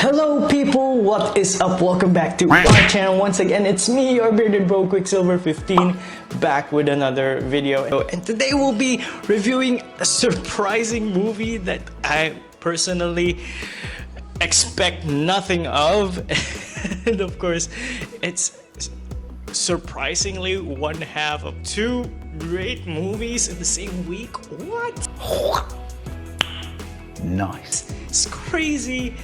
Hello people, what is up? Welcome back to our channel. Once again, it's me, your bearded bro, QuickSilver 15, back with another video. And today we'll be reviewing a surprising movie that I personally expect nothing of. And of course, it's surprisingly one half of two great movies in the same week. What? Nice. It's crazy.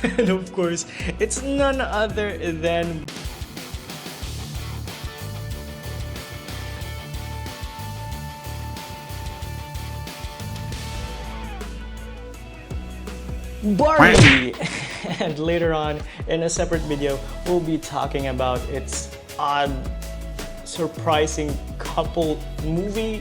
And of course, it's none other than Barbie. And later on in a separate video, we'll be talking about its odd, surprising couple movie,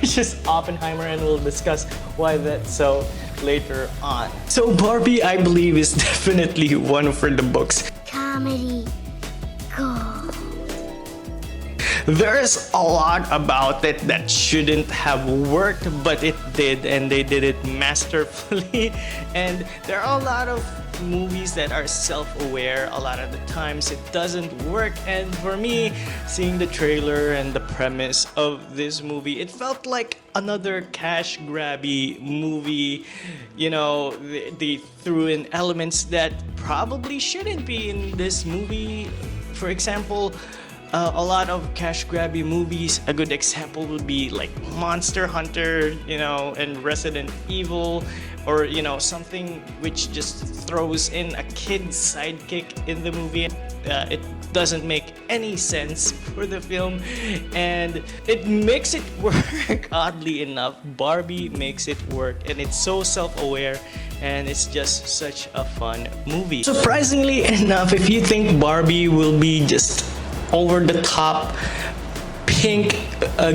which is Oppenheimer, and we'll discuss why that's so later on. So Barbie, I believe, is definitely one for the books. Comedy gold. There's a lot about it that shouldn't have worked, but it did, and they did it masterfully. And there are a lot of movies that are self-aware. A lot of the times it doesn't work, and for me, seeing the trailer and the premise of this movie, it felt like another cash grabby movie. You know, they threw in elements that probably shouldn't be in this movie. For example, a lot of cash grabby movies, a good example would be like Monster Hunter, you know, and Resident Evil, or you know, something which just throws in a kid's sidekick in the movie. It doesn't make any sense for the film, and it makes it work. Oddly enough, Barbie makes it work, and it's so self-aware, and it's just such a fun movie. Surprisingly enough, if you think Barbie will be just over the top pink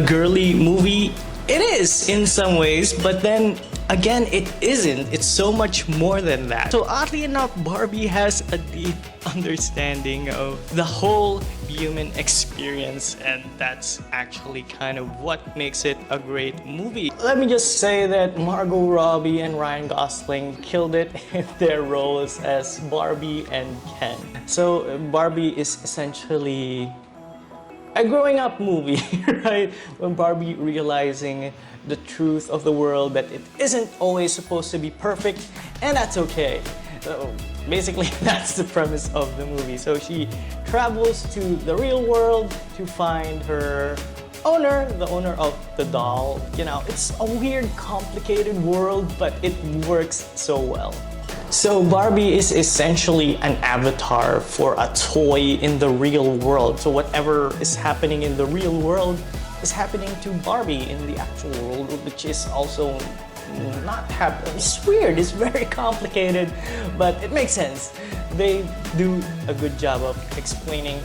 girly movie, it is in some ways, but then again, it isn't. It's so much more than that. So oddly enough, Barbie has a deep understanding of the whole human experience, and that's actually kind of what makes it a great movie. Let me just say that Margot Robbie and Ryan Gosling killed it in their roles as Barbie and Ken. So Barbie is essentially a growing up movie, right? When Barbie realizing the truth of the world, that it isn't always supposed to be perfect, and that's okay. So basically, that's the premise of the movie. So she travels to the real world to find her owner, the owner of the doll. You know, it's a weird, complicated world, but it works so well. So Barbie is essentially an avatar for a toy in the real world. So whatever is happening in the real world is happening to Barbie in the actual world, which is also not happening. It's weird, it's very complicated, but it makes sense. They do a good job of explaining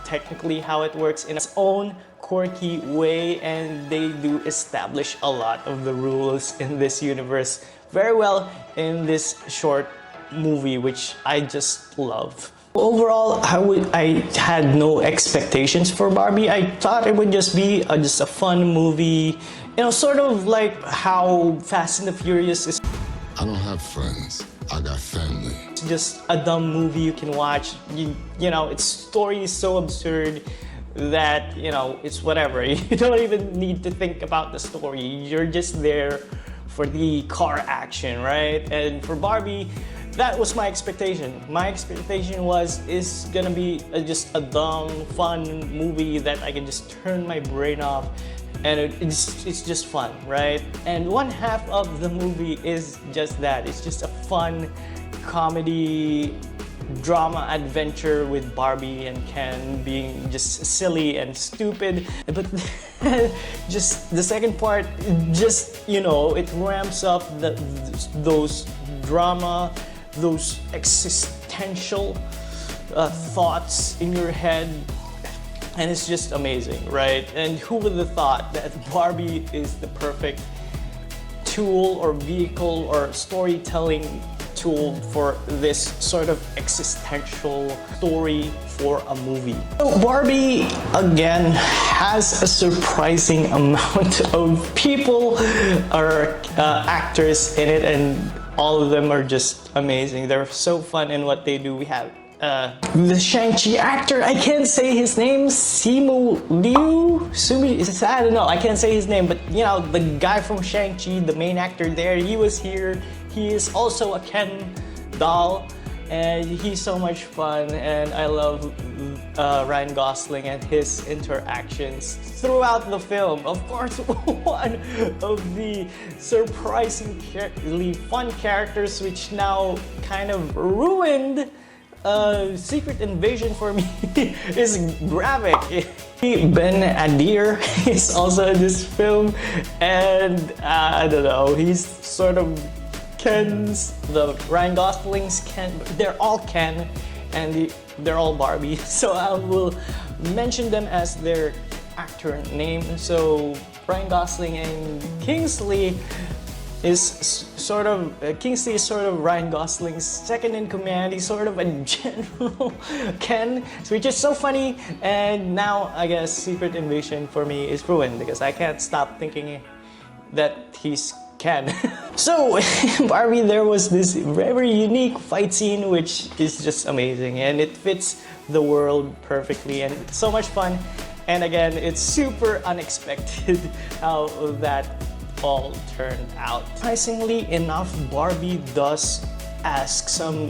technically how it works in its own quirky way, and they do establish a lot of the rules in this universe very well in this short movie, which I just love. Overall, I had no expectations for Barbie. I thought it would just be just a fun movie, you know, sort of like how Fast and the Furious is. I don't have friends, I got family. It's just a dumb movie you can watch. You know, its story is so absurd that, you know, it's whatever. You don't even need to think about the story. You're just there for the car action, right? And for Barbie, that was my expectation. My expectation was, it's gonna be just a dumb, fun movie that I can just turn my brain off, and it's just fun, right? And one half of the movie is just that. It's just a fun comedy drama adventure with Barbie and Ken being just silly and stupid. But just the second part, just, you know, it ramps up those drama, those existential thoughts in your head, and it's just amazing, right? And who would have thought that Barbie is the perfect tool or vehicle or storytelling tool for this sort of existential story for a movie. So Barbie, again, has a surprising amount of people or actors in it, and all of them are just amazing. They're so fun in what they do. We have the Shang-Chi actor, I can't say his name, Simu Liu? I don't know, I can't say his name, but you know, the guy from Shang-Chi, the main actor there, he was here. He is also a Ken doll, and he's so much fun, and I love Ryan Gosling and his interactions throughout the film. Of course, one of the surprisingly fun characters which now kind of ruined Secret Invasion for me is Gravik. Ben Adir is also in this film, and I don't know, he's sort of the Ryan Gosling's Ken, they're all Ken, and they're all Barbie. So I will mention them as their actor name. So Ryan Gosling and Kingsley is sort of Ryan Gosling's second in command. He's sort of a general Ken, which is so funny. And now I guess Secret Invasion for me is ruined because I can't stop thinking that he's Ken. So Barbie, there was this very unique fight scene which is just amazing, and it fits the world perfectly, and it's so much fun. And again, it's super unexpected how that all turned out. Surprisingly enough, Barbie does ask some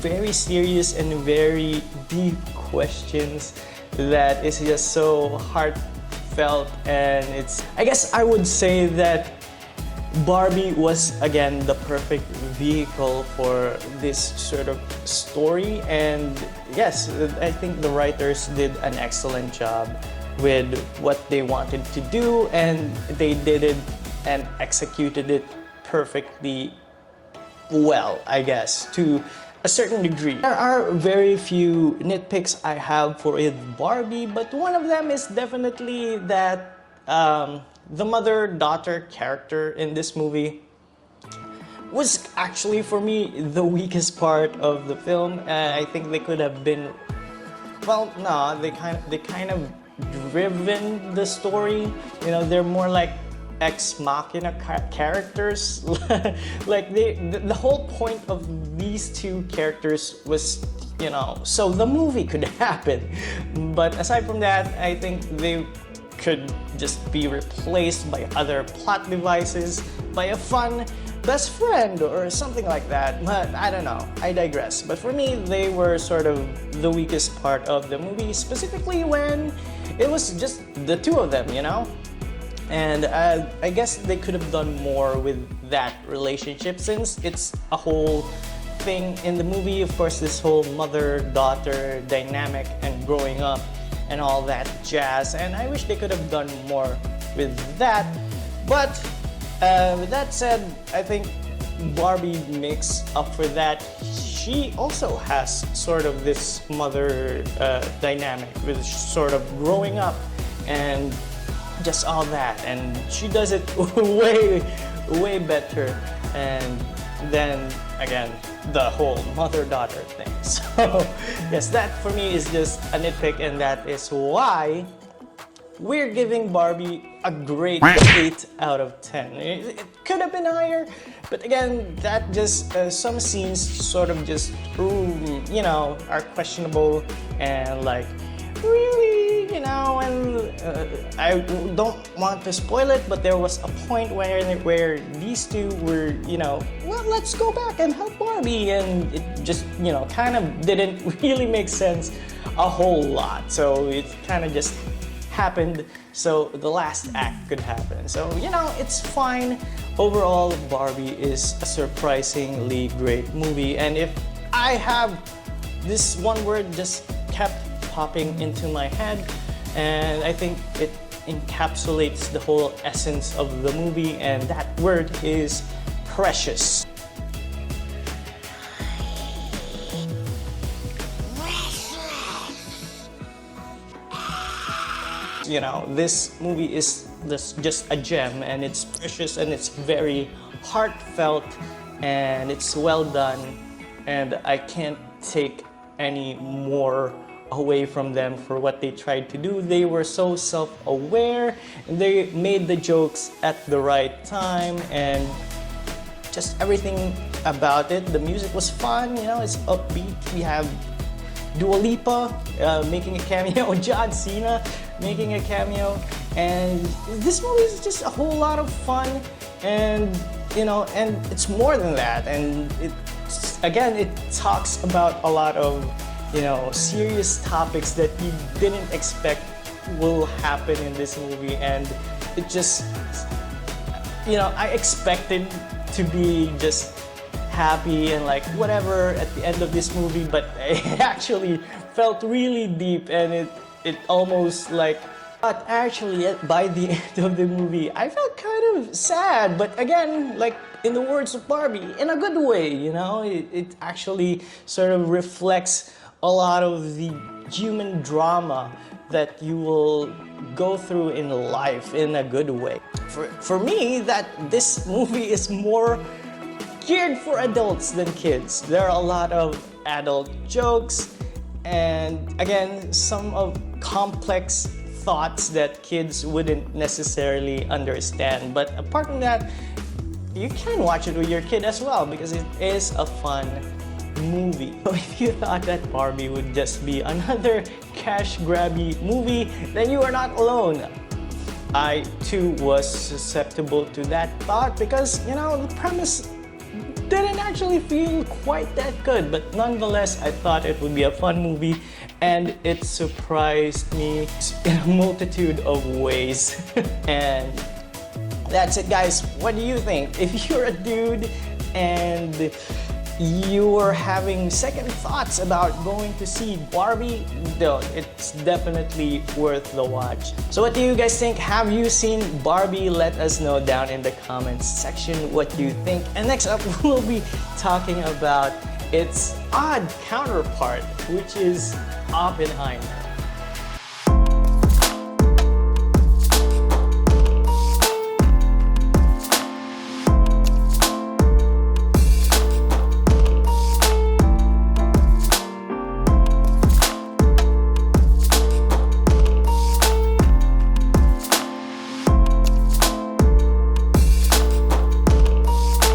very serious and very deep questions that is just so heartfelt, and I guess I would say that Barbie was again the perfect vehicle for this sort of story, and yes, I think the writers did an excellent job with what they wanted to do, and they did it and executed it perfectly well, I guess, to a certain degree. There are very few nitpicks I have for Barbie, but one of them is definitely that the mother-daughter character in this movie was actually, for me, the weakest part of the film. I think they could have been, well, no, they kind of driven the story. You know, they're more like ex machina characters. Like the whole point of these two characters was, you know, so the movie could happen. But aside from that, I think they could just be replaced by other plot devices, by a fun best friend or something like that. But I don't know, I digress. But for me, they were sort of the weakest part of the movie, specifically when it was just the two of them, you know? And I guess they could have done more with that relationship, since it's a whole thing in the movie. Of course, this whole mother-daughter dynamic and growing up and all that jazz, and I wish they could have done more with that. But with that said, I think Barbie makes up for that. She also has sort of this mother dynamic with sort of growing up and just all that, and she does it way better. And then again, the whole mother-daughter thing. So yes, that for me is just a nitpick, and that is why we're giving Barbie a great 8 out of 10. It could have been higher, but again, that just some scenes sort of just you know, are questionable, and like, really, you know, and I don't want to spoil it, but there was a point where these two were, you know, well, let's go back and help Barbie, and it just, you know, kind of didn't really make sense a whole lot. So it kind of just happened so the last act could happen. So, you know, it's fine. Overall, Barbie is a surprisingly great movie, and if I have this one word just kept popping into my head, and I think it encapsulates the whole essence of the movie, and that word is precious. You know, this movie is just a gem, and it's precious, and it's very heartfelt, and it's well done, and I can't take any more away from them for what they tried to do. They were so self-aware, and they made the jokes at the right time, and just everything about it. The music was fun, you know, it's upbeat. We have Dua Lipa making a cameo, John Cena making a cameo, and this movie is just a whole lot of fun, and you know, and it's more than that, and it talks about a lot of, you know, serious topics that you didn't expect will happen in this movie, and it just, you know, I expected to be just happy and like whatever at the end of this movie, but it actually felt really deep, and it almost like, but actually by the end of the movie I felt kind of sad, but again, like in the words of Barbie, in a good way, you know, it actually sort of reflects a lot of the human drama that you will go through in life in a good way. For me, that this movie is more geared for adults than kids. There are a lot of adult jokes, and again, some of complex thoughts that kids wouldn't necessarily understand. But apart from that, you can watch it with your kid as well because it is a fun movie. So if you thought that Barbie would just be another cash grabby movie, then you are not alone. I too was susceptible to that thought because, you know, the premise didn't actually feel quite that good, but nonetheless I thought it would be a fun movie, and it surprised me in a multitude of ways. And that's it, guys. What do you think? If you're a dude and you're having second thoughts about going to see Barbie, though, it's definitely worth the watch. So what do you guys think? Have you seen Barbie? Let us know down in the comments section what you think. And next up, we'll be talking about its odd counterpart, which is Oppenheimer.